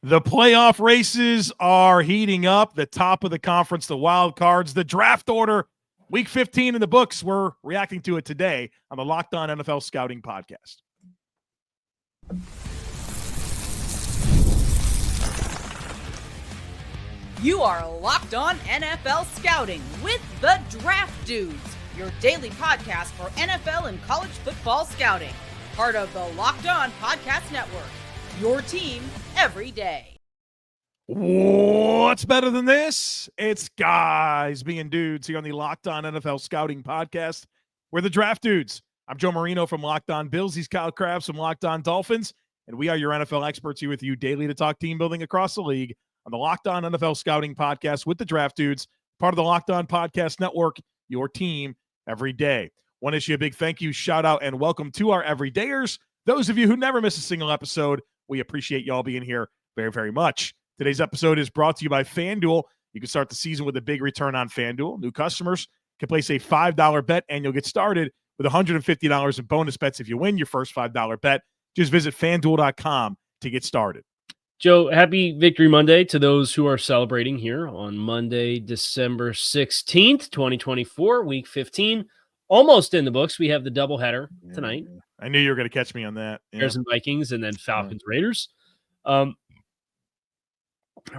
The playoff races are heating up. The top of the conference, the wild cards, the draft order, week 15 in the books. We're reacting to it today on the Locked On NFL Scouting Podcast. You are Locked On NFL Scouting with the Draft Dudes, your daily podcast for NFL and college football scouting. Part of the Locked On Podcast Network, your team every day. What's better than this? It's guys being dudes here on the Locked On NFL Scouting Podcast. We're the Draft Dudes. I'm Joe Marino from Locked On Bills. He's Kyle Crabbs from Locked On Dolphins. And we are your NFL experts here with you daily to talk team building across the league on the Locked On NFL Scouting Podcast with the Draft Dudes, part of the Locked On Podcast Network, your team every day. Want to issue a big thank you, shout out, and welcome to our everydayers. Those of you who never miss a single episode, we appreciate y'all being here very, very much. Today's episode is brought to you by FanDuel. You can start the season with a big return on FanDuel. New customers can place a $5 bet, and you'll get started with $150 in bonus bets if you win your first $5 bet. Just visit FanDuel.com to get started. Joe, happy Victory Monday to those who are celebrating here on Monday, December 16th, 2024, Week 15. Almost in the books. We have the doubleheader tonight. I knew you were going to catch me on that. Bears and Vikings, and then Falcons, Raiders. Not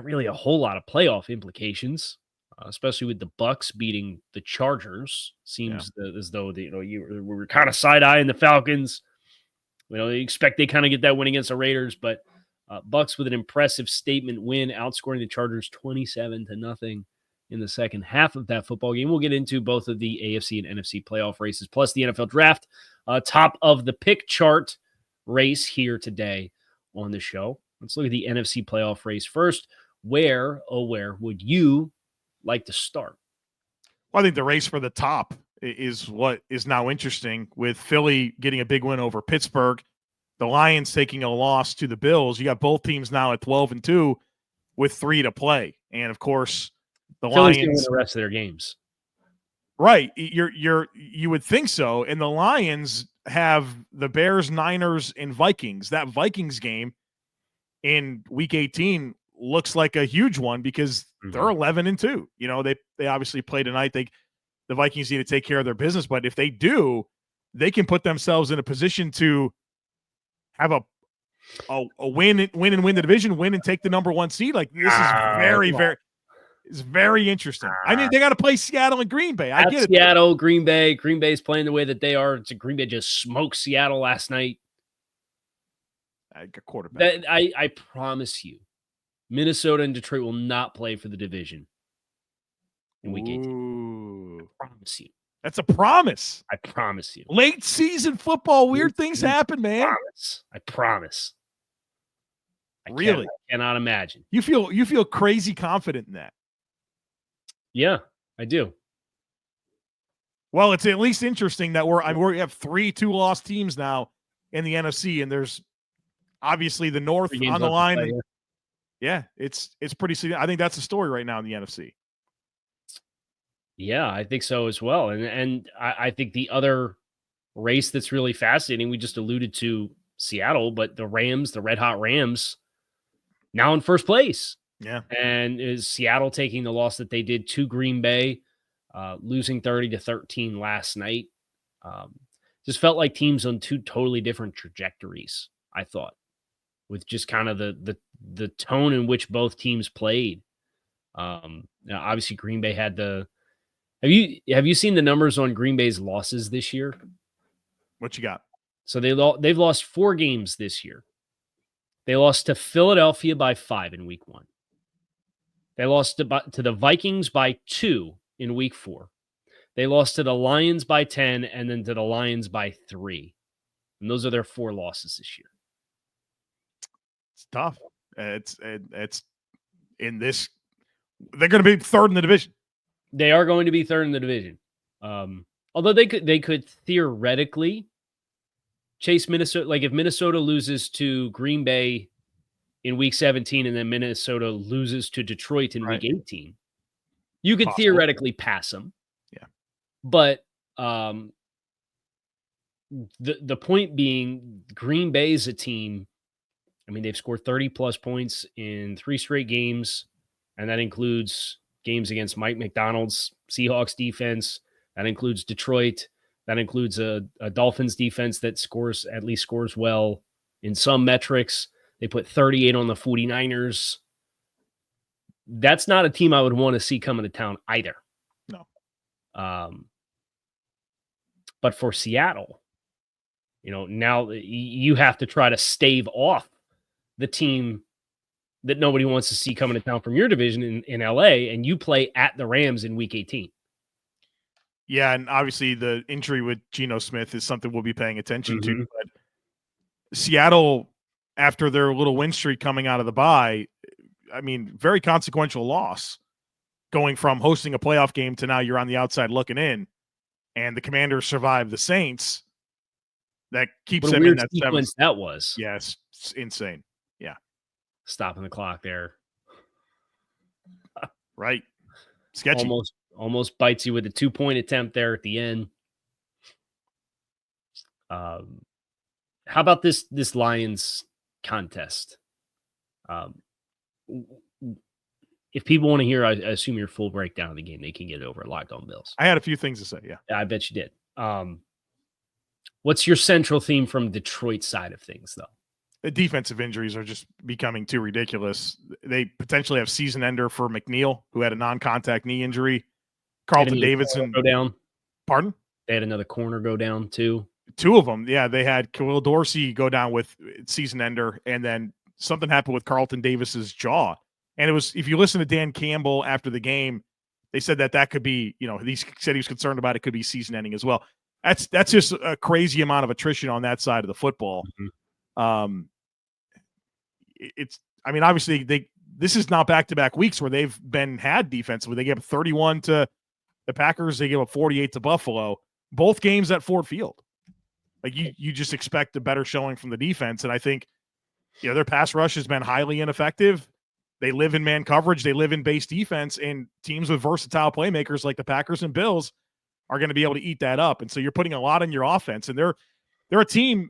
really a whole lot of playoff implications, especially with the Bucks beating the Chargers. Seems as though we were kind of side-eyeing the Falcons. You expect they kind of get that win against the Raiders, but Bucks with an impressive statement win, outscoring the Chargers 27-0 in the second half of that football game. We'll get into both of the AFC and NFC playoff races, plus the NFL draft, top of the pick chart race here today on the show. Let's look at the NFC playoff race first. Where would you like to start? Well, I think the race for the top is what is now interesting, with Philly getting a big win over Pittsburgh, the Lions taking a loss to the Bills. You got both teams now at 12-2 with 3 to play. And of course, the Philly's Lions gonna win the rest of their games. Right. You would think so. And the Lions have the Bears, Niners, and Vikings. That Vikings game in week 18 looks like a huge one because they're 11-2. They obviously play tonight. The Vikings need to take care of their business, but if they do, they can put themselves in a position to have a win and win the division, win and take the number 1 seed. Like, this is it's very interesting. I mean, they got to play Seattle and Green Bay. I get it. Seattle, Green Bay. Green Bay's playing the way that they are. Green Bay just smoked Seattle last night. A quarterback. I promise you, Minnesota and Detroit will not play for the division in week 18. I promise you. That's a promise. I promise you. Late season football, weird things happen, man. I promise. Really? I cannot imagine. You feel crazy confident in that. Yeah, I do. Well, it's at least interesting that we have 3 2-loss teams now in the NFC, and there's obviously the North on the line. Yeah, it's pretty significant. I think that's the story right now in the NFC. Yeah, I think so as well. And I think the other race that's really fascinating, we just alluded to Seattle, but the Rams, the Red Hot Rams, now in first place. Yeah. And is Seattle taking the loss that they did to Green Bay, losing 30-13 last night. Just felt like teams on 2 totally different trajectories, I thought, with just kind of the tone in which both teams played. Obviously Green Bay had have you seen the numbers on Green Bay's losses this year? What you got? So they've lost 4 games this year. They lost to Philadelphia by 5 in week 1. They lost to the Vikings by 2 in week 4. They lost to the Lions by 10 and then to the Lions by 3. And those are their 4 losses this year. It's tough. It's in this. They're going to be 3rd in the division. They are going to be 3rd in the division. Although they could theoretically chase Minnesota. Like if Minnesota loses to Green Bay in week 17 and then Minnesota loses to Detroit in week 18, you could theoretically pass them. Yeah. But the point being, Green Bay is a team I mean, they've scored 30-plus points in 3 straight games, and that includes games against Mike McDonald's Seahawks defense. That includes Detroit. That includes a Dolphins defense that at least scores well in some metrics. They put 38 on the 49ers. That's not a team I would want to see coming to town either. No. But for Seattle, now you have to try to stave off the team that nobody wants to see coming to town from your division in LA, and you play at the Rams in week 18. Yeah, and obviously the injury with Geno Smith is something we'll be paying attention to. But Seattle, after their little win streak coming out of the bye, I mean, very consequential loss, going from hosting a playoff game to now you're on the outside looking in, and the Commanders survive the Saints. That keeps them in that sequence that was. Yes, it's insane. Yeah. Stopping the clock there. Right. Sketchy. Almost bites you with a 2-point attempt there at the end. How about this Lions contest? If people want to hear, I assume your full breakdown of the game, they can get it over at Locked On Bills. I had a few things to say, yeah. I bet you did. What's your central theme from Detroit side of things, though? The defensive injuries are just becoming too ridiculous. They potentially have season ender for McNeil, who had a non-contact knee injury. Carlton Davidson go down. Pardon? They had another corner go down too. 2 of them. Yeah, they had Khalil Dorsey go down with season ender, and then something happened with Carlton Davis's jaw. And it was, if you listen to Dan Campbell after the game, they said that could be, he said he was concerned about it could be season ending as well. That's just a crazy amount of attrition on that side of the football. Mm-hmm. Obviously this is not back-to-back weeks where they've had defensively. They gave up 31 to the Packers. They gave up 48 to Buffalo. Both games at Ford Field. Like you just expect a better showing from the defense. And I think, their pass rush has been highly ineffective. They live in man coverage. They live in base defense, and teams with versatile playmakers like the Packers and Bills are going to be able to eat that up. And so you're putting a lot on your offense, and they're a team.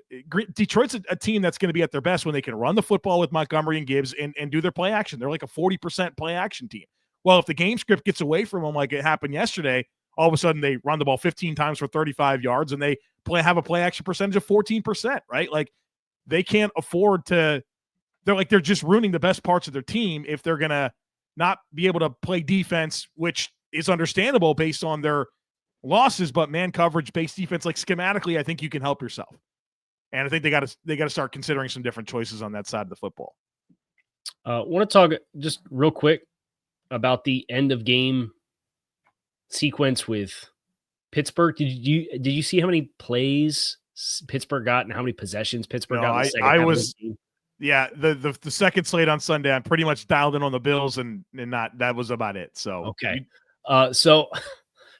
Detroit's a team that's going to be at their best when they can run the football with Montgomery and Gibbs and do their play action. They're like a 40% play action team. Well, if the game script gets away from them like it happened yesterday, all of a sudden they run the ball 15 times for 35 yards and they have a play action percentage of 14%, right? Like they can't afford to – they're just ruining the best parts of their team if they're going to not be able to play defense, which is understandable based on their losses, but man coverage, base defense, like schematically, I think you can help yourself. And I think they got to start considering some different choices on that side of the football. I want to talk just real quick about the end of game sequence with Pittsburgh. Did you see how many plays Pittsburgh got and how many possessions Pittsburgh got? Yeah, the second slate on Sunday, I'm pretty much dialed in on the Bills and that was about it. So okay, so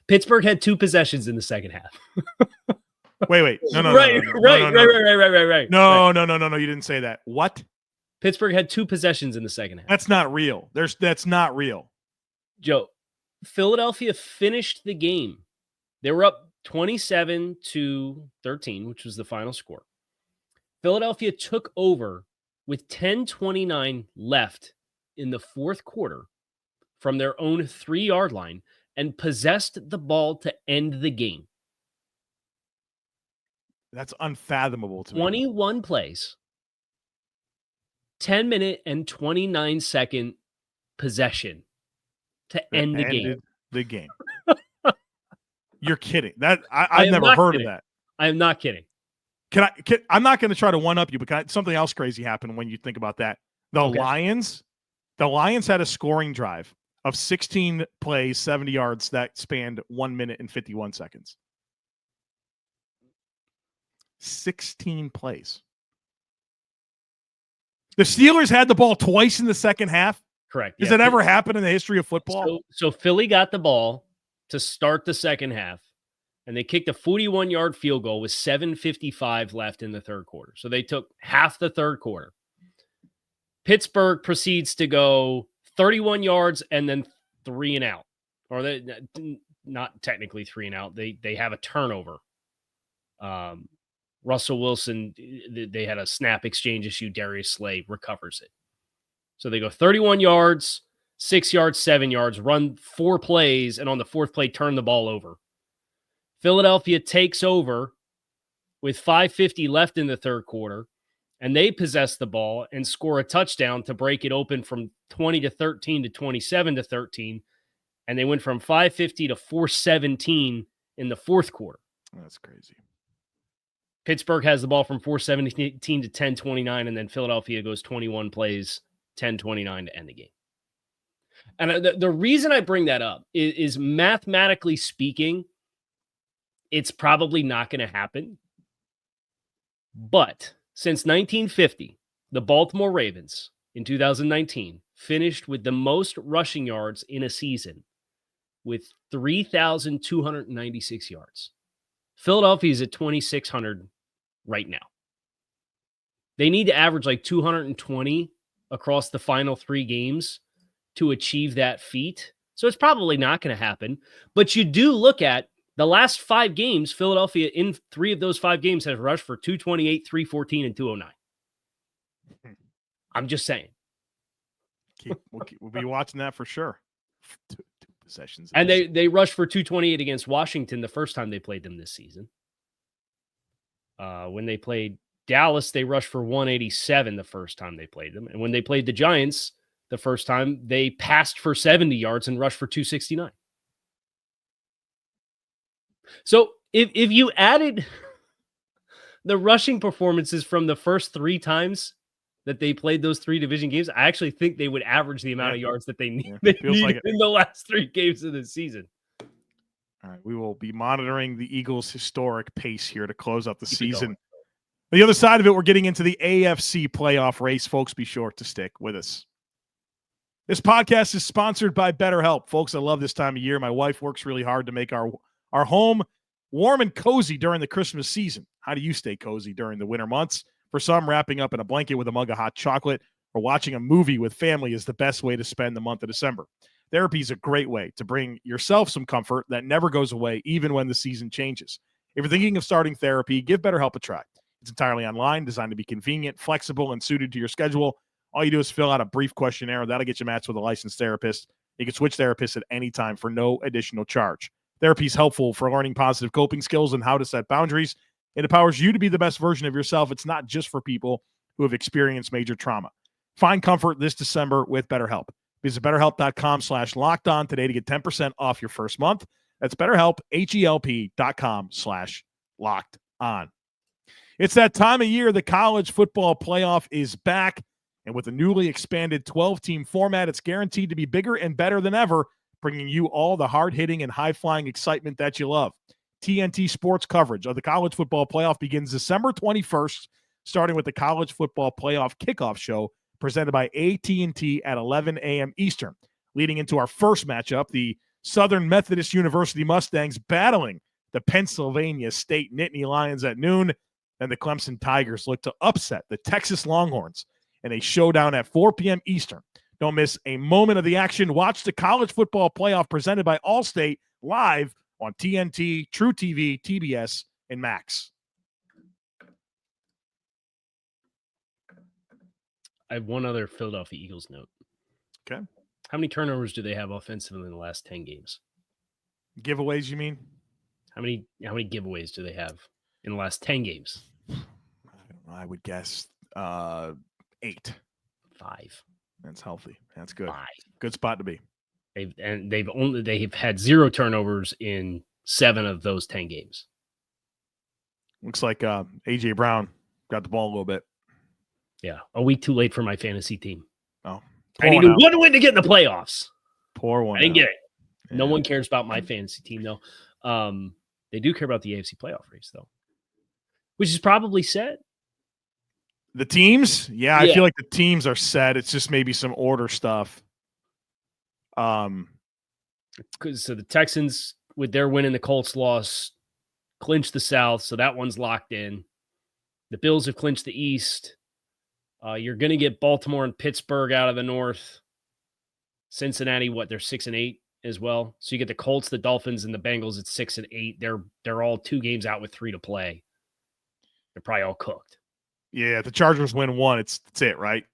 Pittsburgh had 2 possessions in the second half. Wait, no, right. No, you didn't say that. What? Pittsburgh had 2 possessions in the second half. That's not real. That's not real. Joe, Philadelphia finished the game. They were up 27-13, which was the final score. Philadelphia took over with 10:29 left in the fourth quarter from their own 3-yard line and possessed the ball to end the game. That's unfathomable to me. 21 plays, 10-minute and 29-second possession to end the game. The game. You're kidding. I've never heard of that. I am not kidding. I'm not going to try to one-up you, but something else crazy happened when you think about that. The Lions had a scoring drive of 16 plays, 70 yards that spanned 1 minute and 51 seconds. 16 plays. The Steelers had the ball twice in the second half. Correct. Has that ever happened in the history of football? So Philly got the ball to start the second half, and they kicked a 41-yard field goal with 7:55 left in the third quarter. So they took half the third quarter. Pittsburgh proceeds to go 31 yards and then 3 and out. Or they not technically 3 and out. They have a turnover. Russell Wilson, they had a snap exchange issue. Darius Slay recovers it. So they go 31 yards, 6 yards, 7 yards, run 4 plays, and on the 4th play, turn the ball over. Philadelphia takes over with 5:50 left in the 3rd quarter, and they possess the ball and score a touchdown to break it open from 20-13 to 27-13, and they went from 5:50 to 4:17 in the 4th quarter. That's crazy. Pittsburgh has the ball from 4:17 to 10:29, and then Philadelphia goes 21 plays, 10:29 to end the game. And the reason I bring that up is mathematically speaking, it's probably not going to happen. But since 1950, the Baltimore Ravens in 2019 finished with the most rushing yards in a season with 3,296 yards. Philadelphia is at 2,600 right now. They need to average like 220 across the final 3 games to achieve that feat. So it's probably not going to happen. But you do look at the last 5 games, Philadelphia in 3 of those 5 games has rushed for 228, 314, and 209. I'm just saying. We'll be watching that for sure. 2 possessions. And they rushed for 228 against Washington the first time they played them this season. When they played Dallas, they rushed for 187 the first time they played them. And when they played the Giants the first time, they passed for 70 yards and rushed for 269. So if you added the rushing performances from the first 3 times that they played those 3 division games, I actually think they would average the amount of yards that they need, in the last 3 games of the season. All right, we will be monitoring the Eagles' historic pace here to close out the season. The other side of it, we're getting into the AFC playoff race. Folks, be sure to stick with us. This podcast is sponsored by BetterHelp. Folks, I love this time of year. My wife works really hard to make our home warm and cozy during the Christmas season. How do you stay cozy during the winter months? For some, wrapping up in a blanket with a mug of hot chocolate or watching a movie with family is the best way to spend the month of December. Therapy is a great way to bring yourself some comfort that never goes away, even when the season changes. If you're thinking of starting therapy, give BetterHelp a try. It's entirely online, designed to be convenient, flexible, and suited to your schedule. All you do is fill out a brief questionnaire. That'll get you matched with a licensed therapist. You can switch therapists at any time for no additional charge. Therapy is helpful for learning positive coping skills and how to set boundaries. It empowers you to be the best version of yourself. It's not just for people who have experienced major trauma. Find comfort this December with BetterHelp. Visit BetterHelp.com/lockedon today to get 10% off your first month. That's BetterHelp, HELP.com/lockedon. It's that time of year. The college football playoff is back. And with a newly expanded 12-team format, it's guaranteed to be bigger and better than ever, bringing you all the hard-hitting and high-flying excitement that you love. TNT Sports coverage of the college football playoff begins December 21st, starting with the college football playoff kickoff show presented by AT&T at 11 a.m. Eastern. Leading into our first matchup, the Southern Methodist University Mustangs battling the Pennsylvania State Nittany Lions at noon, and the Clemson Tigers look to upset the Texas Longhorns in a showdown at 4 p.m. Eastern. Don't miss a moment of the action. Watch the college football playoff presented by Allstate live on TNT, True TV, TBS, and Max. I have one other Philadelphia Eagles note. Okay. How many turnovers do they have offensively in the last 10 games? Giveaways, you mean? How many giveaways do they have in the last 10 games? I don't know. I would guess 8. 5. That's healthy. That's good. 5. Good spot to be. They've had 0 turnovers in 7 of those 10 games. Looks like AJ Brown got the ball a little bit. Yeah, a week too late for my fantasy team. Oh, I needed one win to get in the playoffs. Pour one. I didn't get it. Yeah. No one cares about my fantasy team, though. They do care about the AFC playoff race, though, which is probably set. The teams? Yeah, I feel like the teams are set. It's just maybe some order stuff. So the Texans, with their win and the Colts loss, clinched the South, so that one's locked in. The Bills have clinched the East. You're going to get Baltimore and Pittsburgh out of the North. Cincinnati, they're 6-8 as well. So you get the Colts, the Dolphins, and the Bengals at 6-8. They're all 2 games out with 3 to play. they're probably all cooked. Yeah, if the Chargers win one, it's it, right?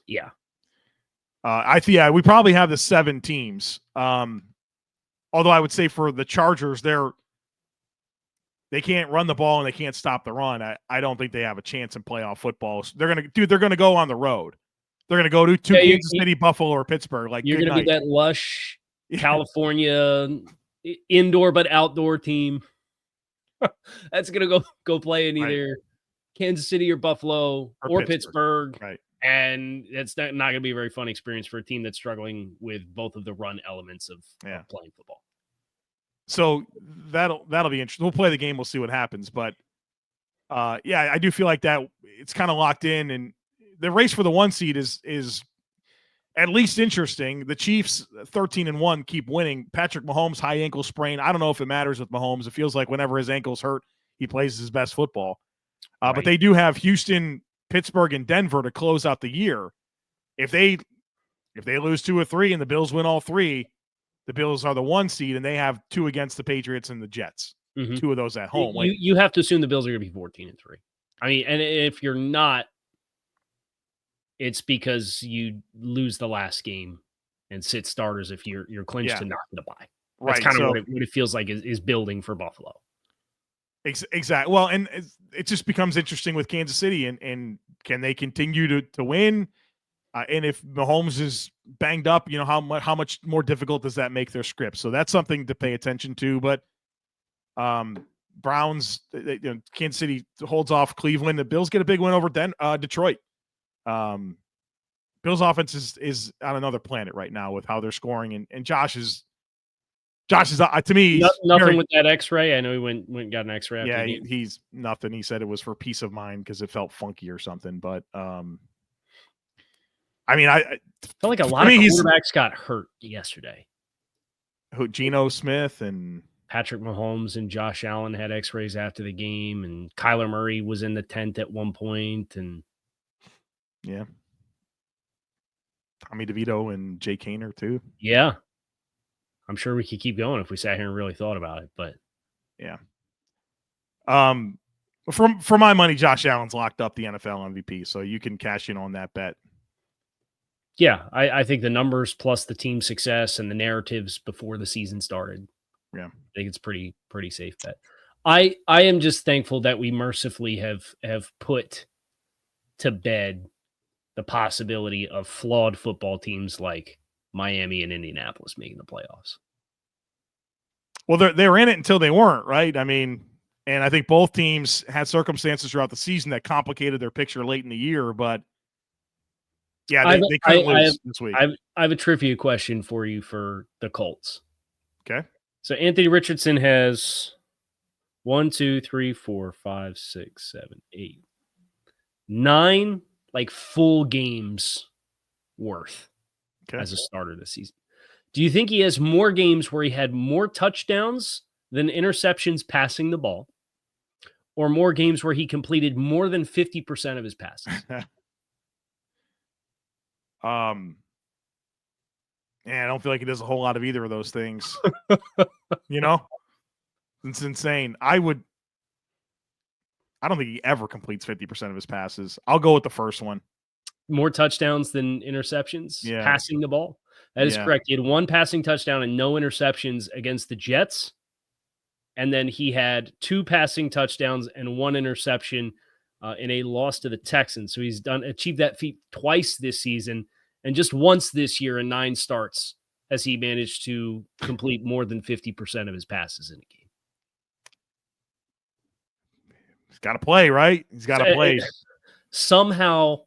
Yeah. We probably have the 7 teams. Although I would say for the Chargers, they can't run the ball and they can't stop the run. I don't think they have a chance in playoff football. So they're gonna go on the road. They're gonna go to Kansas City, Buffalo, or Pittsburgh. Like you're gonna be that lush California indoor but outdoor team. That's gonna go play in either Kansas City or Buffalo or Pittsburgh. Right. And it's not going to be a very fun experience for a team that's struggling with both of the run elements of playing football. So that'll be interesting. We'll play the game. We'll see what happens. But I do feel like that it's kind of locked in, and the race for the 1 seed is at least interesting. The Chiefs 13-1 keep winning. Patrick Mahomes high ankle sprain. I don't know if it matters with Mahomes. It feels like whenever his ankle's hurt, he plays his best football. But they do have Houston, Pittsburgh, and Denver to close out the year. If they lose 2 or 3 and the Bills win all 3, the Bills are the 1 seed, and they have 2 against the Patriots and the Jets. 2 of those at home. You have to assume the Bills are going to be 14-3. I mean, and if you're not, it's because you lose the last game and sit starters if you're clinched to not get a bye. That's kind of what it feels like is building for Buffalo. Exactly. Well, and it just becomes interesting with Kansas City, and can they continue to win? And if Mahomes is banged up, how much more difficult does that make their script? So that's something to pay attention to. But Browns, Kansas City holds off Cleveland. The Bills get a big win over Detroit. Bills offense is on another planet right now with how they're scoring, and Josh is to me nothing with that X-ray. I know he went and got an X-ray. Yeah, he's nothing. He said it was for peace of mind because it felt funky or something. But I felt like a lot of quarterbacks got hurt yesterday. Geno Smith and Patrick Mahomes and Josh Allen had X-rays after the game, and Kyler Murray was in the tent at one point, and Tommy DeVito and Jay Kaner too. Yeah. I'm sure we could keep going if we sat here and really thought about it, but yeah. For my money, Josh Allen's locked up the NFL MVP, so you can cash in on that bet. Yeah, I think the numbers plus the team success and the narratives before the season started. Yeah, I think it's pretty safe bet. I am just thankful that we mercifully have put to bed the possibility of flawed football teams like Miami and Indianapolis making the playoffs. Well, they were in it until they weren't, right? I mean, and I think both teams had circumstances throughout the season that complicated their picture late in the year. But yeah, they couldn't lose this week. I have a trivia question for you for the Colts. Okay. So Anthony Richardson has 1, 2, 3, 4, 5, 6, 7, 8, 9 full games worth as a starter this season. Do you think he has more games where he had more touchdowns than interceptions passing the ball, or more games where he completed more than 50% of his passes? I don't feel like he does a whole lot of either of those things. It's insane. I don't think he ever completes 50% of his passes. I'll go with the first one. More touchdowns than interceptions, passing the ball. That is correct. He had 1 passing touchdown and no interceptions against the Jets. And then he had 2 passing touchdowns and 1 interception in a loss to the Texans. So he's achieved that feat twice this season, and just once this year in 9 starts has he managed to complete more than 50% of his passes in a game. He's got to play, right? He's got to play. Somehow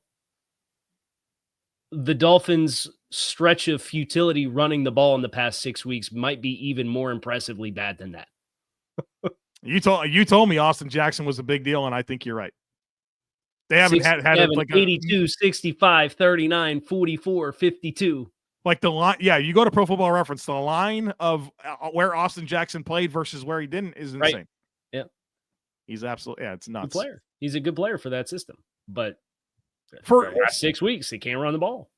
the Dolphins' stretch of futility running the ball in the past 6 weeks might be even more impressively bad than that. You told me Austin Jackson was a big deal, and I think you're right. They haven't had it like 82, 65, 39, 44, 52. Like the line, you go to Pro Football Reference, the line of where Austin Jackson played versus where he didn't is insane. Right. Yeah. He's absolutely, it's nuts. Good player. He's a good player for that system. But for the last 6 weeks, he can't run the ball.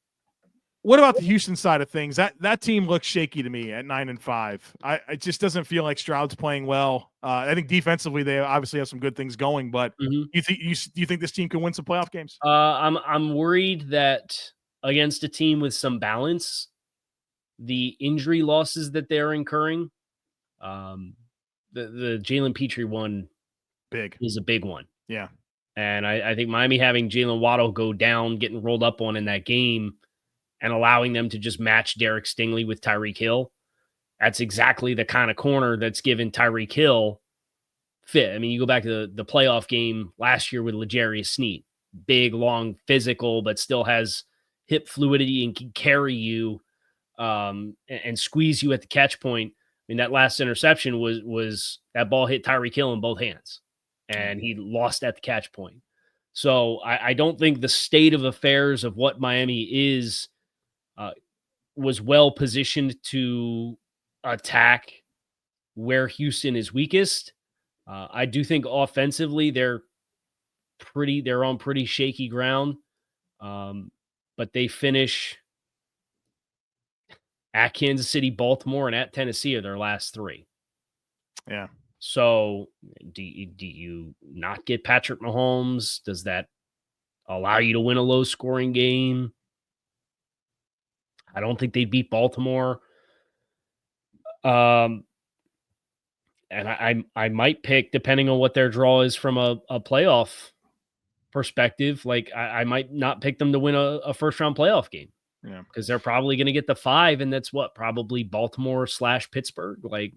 What about the Houston side of things? That team looks shaky to me at 9-5. It just doesn't feel like Stroud's playing well. I think defensively they obviously have some good things going, but you think this team can win some playoff games? I'm worried that against a team with some balance, the injury losses that they're incurring, the Jalen Petrie one is a big one. Yeah. And I think Miami having Jalen Waddle go down, getting rolled up on in that game, and allowing them to just match Derek Stingley with Tyreek Hill, that's exactly the kind of corner that's given Tyreek Hill fit. I mean, you go back to the playoff game last year with L'Jarius Sneed, big, long, physical, but still has hip fluidity and can carry you and squeeze you at the catch point. I mean, that last interception was that ball hit Tyreek Hill in both hands, and he lost at the catch point. So I don't think the state of affairs of what Miami is was well positioned to attack where Houston is weakest. I do think offensively they're on pretty shaky ground, but they finish at Kansas City, Baltimore, and at Tennessee are their last three. Yeah. So do you not get Patrick Mahomes? Does that allow you to win a low scoring game? I don't think they'd beat Baltimore. And I might pick, depending on what their draw is from a playoff perspective, like I might not pick them to win a first round playoff game. Yeah. Because they're probably going to get the 5, and that's probably Baltimore/Pittsburgh. Like,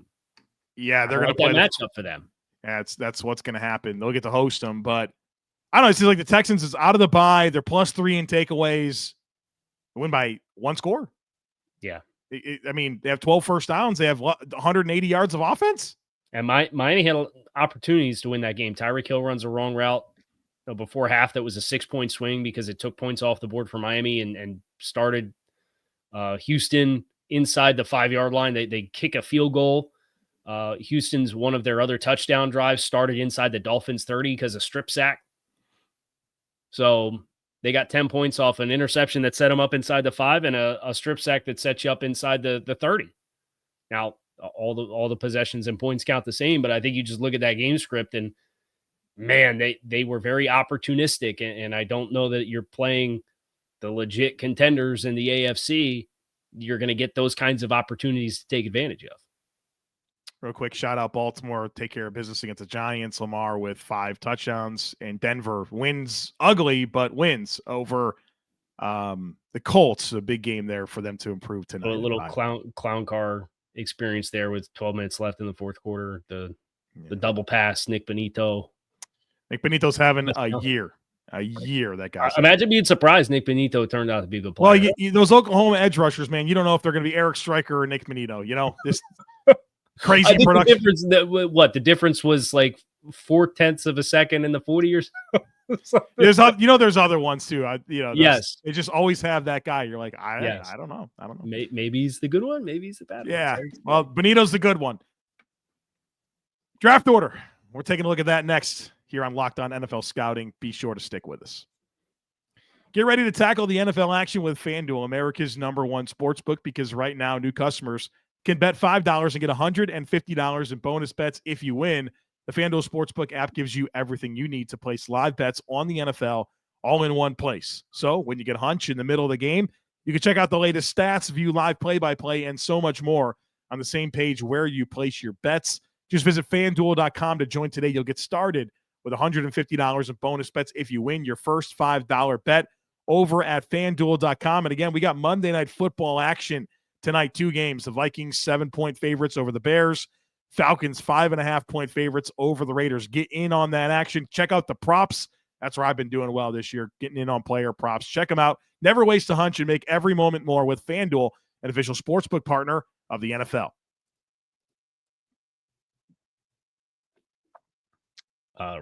yeah, they're going to play that matchup for them. Yeah, that's what's going to happen. They'll get to host them, but I don't know. It seems like the Texans is out of the bye. They're +3 in takeaways. They win by 1 score. Yeah. I mean, they have 12 first downs. They have 180 yards of offense. And Miami had opportunities to win that game. Tyreek Hill runs a wrong route before half. That was a 6-point swing because it took points off the board for Miami and started Houston inside the 5-yard line. They kick a field goal. Houston's one of their other touchdown drives started inside the Dolphins 30 because of strip sack. So they got 10 points off an interception that set them up inside the 5 and a strip sack that set you up inside the 30. Now, all the possessions and points count the same, but I think you just look at that game script and, man, they were very opportunistic, and I don't know that you're playing the legit contenders in the AFC. You're going to get those kinds of opportunities to take advantage of. Real quick, shout out Baltimore, take care of business against the Giants. Lamar with 5 touchdowns, and Denver wins ugly, but wins over the Colts. A big game there for them to improve tonight. A little clown car experience there with 12 minutes left in the fourth quarter. The double pass, Nick Benito. Nick Benito's having a year. That guy. Imagine being surprised Nick Benito turned out to be a good player. Well, those Oklahoma edge rushers, man, you don't know if they're going to be Eric Stryker or Nick Benito. You know, this crazy production. The difference was like 0.4 of a second in the 40 or so. There's other ones too. Yes, they just always have that guy. You're like, I don't know. Maybe he's the good one. Maybe he's the bad one. Yeah. Well, Benito's the good one. Draft order. We're taking a look at that next here on Locked On NFL Scouting. Be sure to stick with us. Get ready to tackle the NFL action with FanDuel, America's #1 sportsbook, because right now new customers can bet $5 and get $150 in bonus bets if you win. The FanDuel Sportsbook app gives you everything you need to place live bets on the NFL all in one place. So when you get a hunch in the middle of the game, you can check out the latest stats, view live play-by-play, and so much more on the same page where you place your bets. Just visit FanDuel.com to join today. You'll get started with $150 in bonus bets if you win your first $5 bet over at FanDuel.com. And again, we got Monday Night Football action tonight. 2 games. The Vikings 7-point favorites over the Bears. Falcons 5.5-point favorites over the Raiders. Get in on that action. Check out the props. That's where I've been doing well this year, getting in on player props. Check them out. Never waste a hunch and make every moment more with FanDuel, an official sportsbook partner of the NFL.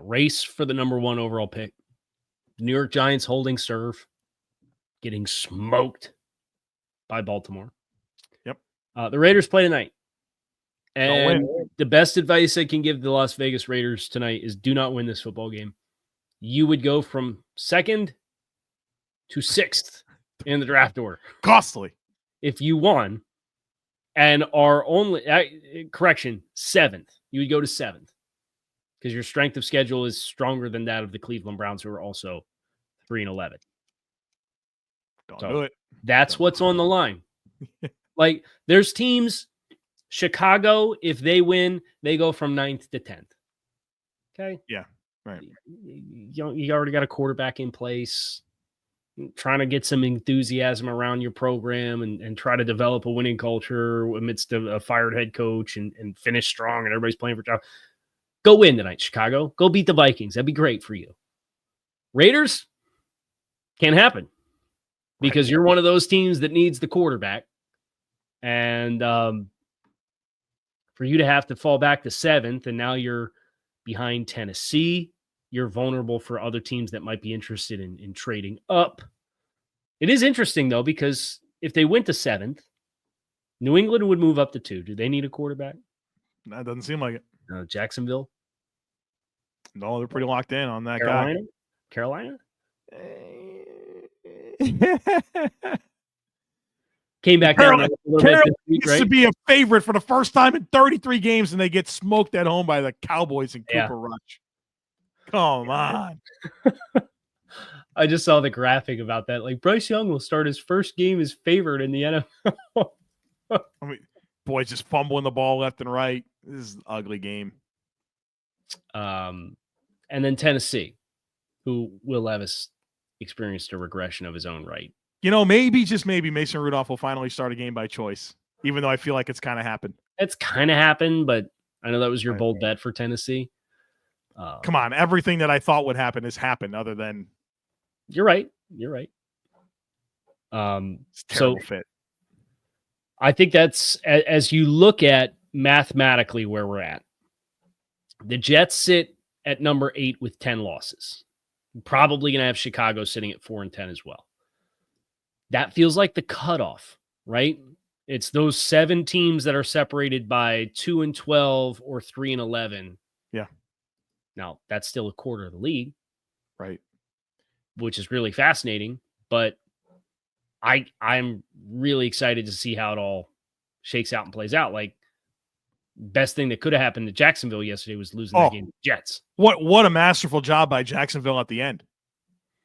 Race for the #1 overall pick. New York Giants holding serve, getting smoked by Baltimore. Yep. The Raiders play tonight. And the best advice I can give the Las Vegas Raiders tonight is do not win this football game. You would go from 2nd to 6th in the draft order. Costly. If you won and are only, seventh, you would go to seventh because your strength of schedule is stronger than that of the Cleveland Browns, who are also 3-11. Don't do it. That's what's on the line. Like, there's teams, Chicago, if they win, they go from 9th to 10th. Okay? Yeah, right. You already got a quarterback in place, trying to get some enthusiasm around your program and try to develop a winning culture amidst a fired head coach and finish strong and everybody's playing for job. Go win tonight, Chicago. Go beat the Vikings. That'd be great for you. Raiders, can't happen because you're one of those teams that needs the quarterback. And for you to have to fall back to 7th, and now you're behind Tennessee, you're vulnerable for other teams that might be interested in trading up. It is interesting, though, because if they went to 7th, New England would move up to 2. Do they need a quarterback? That doesn't seem like it. Jacksonville? No, they're pretty locked in on that Carolina? guy. Carolina? Came back down a little bit this week, right? Used to be a favorite for the first time in 33 games, and they get smoked at home by the Cowboys and Cooper Rush. Come on. I just saw the graphic about that. Like, Bryce Young will start his first game as favored in the NFL. I mean, boys just fumbling the ball left and right. This is an ugly game. And then Tennessee, who Will Levis experienced a regression of his own right. You know, maybe, just maybe, Mason Rudolph will finally start a game by choice, even though I feel like it's kind of happened. It's kind of happened, but I know that was your bold bet for Tennessee. Come on, everything that I thought would happen has happened other than... You're right. It's a terrible fit. I think that's, as you look at mathematically where we're at, the Jets sit at number 8 with 10 losses. Probably going to have Chicago sitting at 4-10 as well. That feels like the cutoff, right? It's those 7 teams that are separated by 2-12 or 3-11. Yeah. Now, that's still a quarter of the league. Right. Which is really fascinating, but I'm really excited to see how it all shakes out and plays out. Like, best thing that could have happened to Jacksonville yesterday was losing that game to the Jets. What a masterful job by Jacksonville at the end.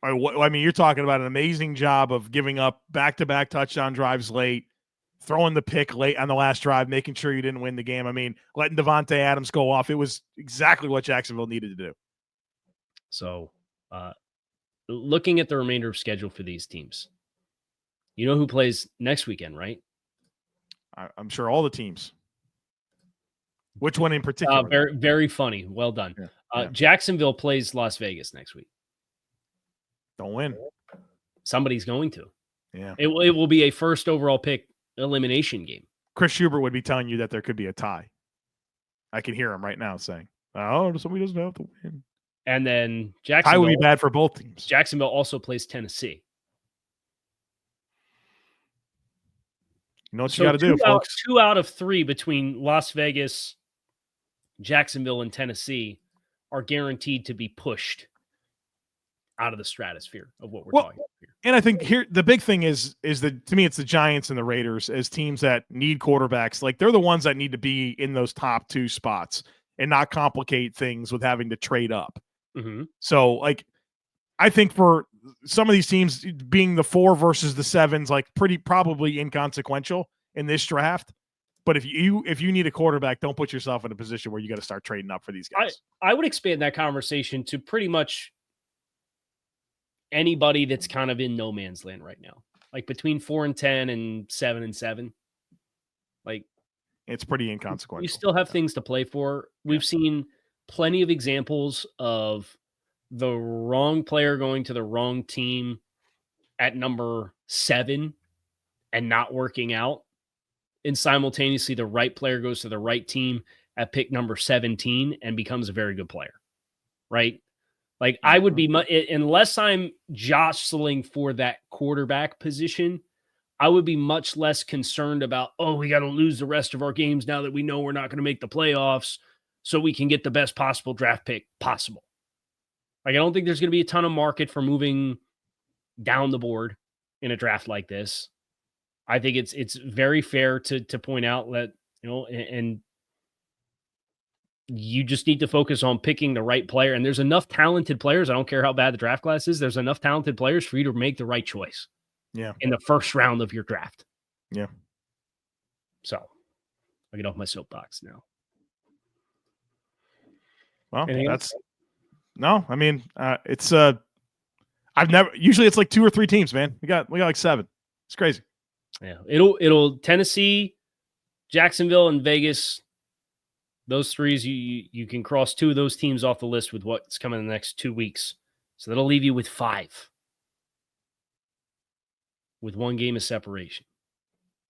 I mean, you're talking about an amazing job of giving up back-to-back touchdown drives late, throwing the pick late on the last drive, making sure you didn't win the game. I mean, letting Devontae Adams go off. It was exactly what Jacksonville needed to do. So, looking at the remainder of schedule for these teams, you know who plays next weekend, right? I'm sure all the teams. Which one in particular? Very, very funny. Well done. Yeah. Jacksonville plays Las Vegas next week. Don't win. Somebody's going to. Yeah. It will be a first overall pick elimination game. Chris Schubert would be telling you that there could be a tie. I can hear him right now saying, "Oh, somebody doesn't have to win." And then Jacksonville. Tie would be bad for both teams. Jacksonville also plays Tennessee. You know what you got to do, folks. 2 out of 3 between Las Vegas, Jacksonville, and Tennessee are guaranteed to be pushed out of the stratosphere of what we're talking about here. And I think here the big thing is that, to me, it's the Giants and the Raiders as teams that need quarterbacks. Like, they're the ones that need to be in those top 2 spots and not complicate things with having to trade up. Mm-hmm. So, like, I think for some of these teams, being the 4 versus the 7s, like, probably inconsequential in this draft. But if you need a quarterback, don't put yourself in a position where you got to start trading up for these guys. I would expand that conversation to pretty much anybody that's kind of in no man's land right now, like between 4-10 and 7-7. Like, it's pretty inconsequential. You still have things to play for. We've seen plenty of examples of the wrong player going to the wrong team at number 7 and not working out. And simultaneously, the right player goes to the right team at pick number 17 and becomes a very good player. Right? Like, I would be, unless I'm jostling for that quarterback position, I would be much less concerned about, we got to lose the rest of our games now that we know we're not going to make the playoffs so we can get the best possible draft pick possible. Like, I don't think there's going to be a ton of market for moving down the board in a draft like this. I think it's very fair to point out that, and you just need to focus on picking the right player. And there's enough talented players. I don't care how bad the draft class is. There's enough talented players for you to make the right choice. Yeah. In the first round of your draft. Yeah. So I'll get off my soapbox now. Well, it's usually it's like 2 or 3 teams, man. We got like 7. It's crazy. Yeah. It'll Tennessee, Jacksonville, and Vegas. Those 3s, you can cross 2 of those teams off the list with what's coming in the next 2 weeks. So that'll leave you with 5. With 1 game of separation.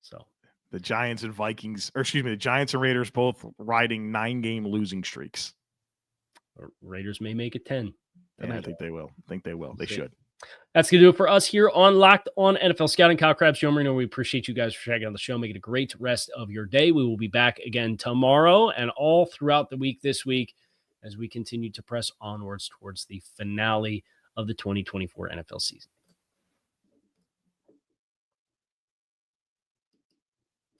So the Giants and the Giants and Raiders both riding 9-game losing streaks. Raiders may make it 10. Yeah, I think they will. They should. That's going to do it for us here on Locked On NFL Scouting. Kyle Crabbs, Joe Marino, we appreciate you guys for checking out the show. Make it a great rest of your day. We will be back again tomorrow and all throughout the week this week as we continue to press onwards towards the finale of the 2024 NFL season.